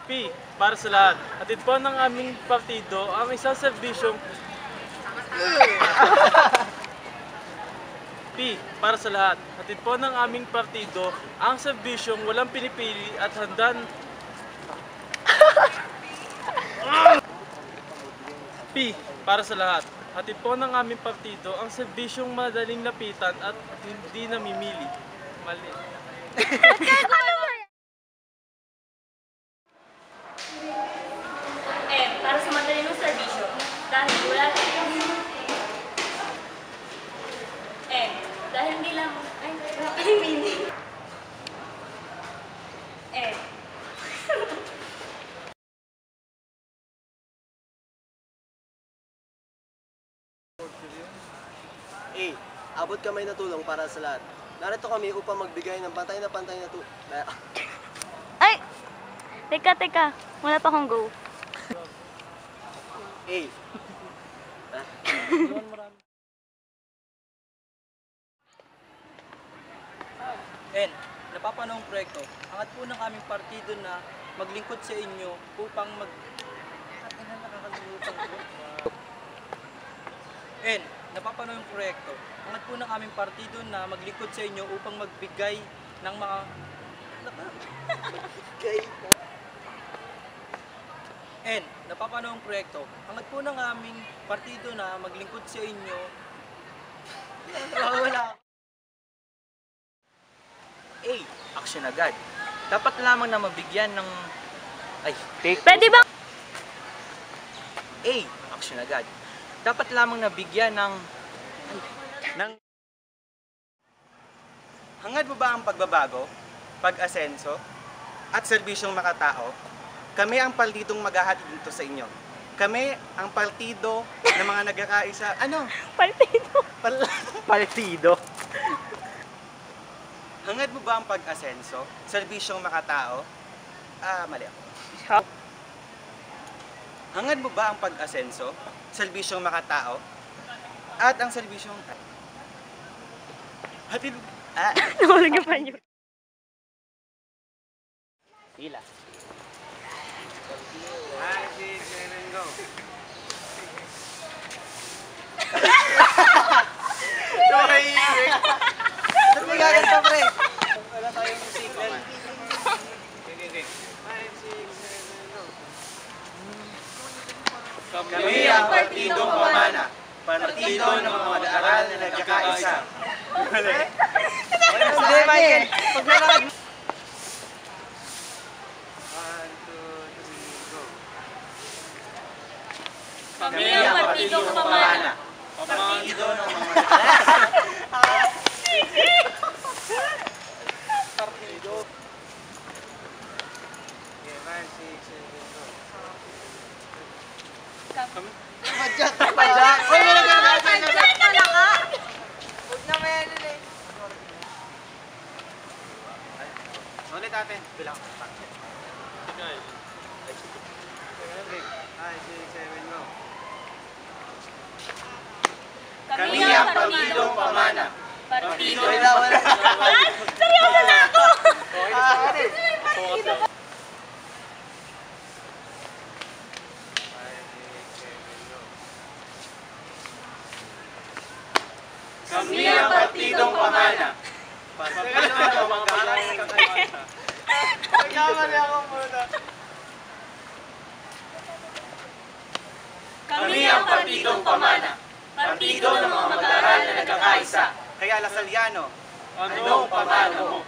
P. Para sa lahat. Hatid po ng aming partido ang isang serbisyong P. Para sa lahat. Hatid po ng aming partido ang serbisyong walang pinipili at handang P. Para sa lahat. Hatid po ng aming partido ang serbisyong madaling lapitan at hindi namimili. Mali. Para sa madaling serbisyo. Dahil wala dahil hindi lang wala kang meaning. A. Abot kamay na tulong para sa lahat. Narito kami upang magbigay ng pantay na tulong. Ay! Teka. Wala pa akong go. A. N. Napapanahong proyekto. Angat po ng aming partido na maglingkod sa inyo upang N. Napapanahong proyekto. Angat po ng aming partido na maglingkod sa inyo upang magbigay ng mga N. Napapanahong proyekto. Angat po ng aming partido na maglingkod sa inyo. Wala. A. Aksyon agad. Dapat lamang na mabigyan ng... Pwede ba? A. Aksyon agad. Dapat lamang na bigyan ng... Hangad mo ba ang pagbabago, pag-asenso, at serbisyong makatao? Kami ang partidong maghahatid dito sa inyo. Kami ang partido ng mga nagkakaisa... Ano? Partido. Partido. Hangad mo ba ang pag-asenso, serbisyong makatao? Mali ako. Hangad mo ba ang pag-asenso, serbisyong makatao, at ang serbisyong... Hatid... Nawalag yung panyo. Pila. 5, 6, 7, go. Ba't may gaganto, pre? Wala tayong signal. Okay. 5, 6, 7, go. Kami ang partidong pamana. Partido ng mga mag-aaral na nagkakaisa. Mali. Hindi, Michael. Pag nalakad mo. 1, 2, 3, go. Kami ang partidong pamana. Partido ng mga partido. Okay, 5, 6, 7, go. Padyak ka pala. Uy, wala ka na. Padyak ka lang ka. Huwag na may ano eh. Ulit natin. Bilang. 5, 6, 7, go. Kami ang partidong pamana. Partido. Wala. Seryoso na ako! Kami ang partidong pamana. Partido ng mga mag-aaral na nagkakaisa. Nagkamali ako muna. Kami ang partidong pamana. Partido ng mga mag-aaral na nagkakaisa. Kaya Lasaliano, anong pamana mo?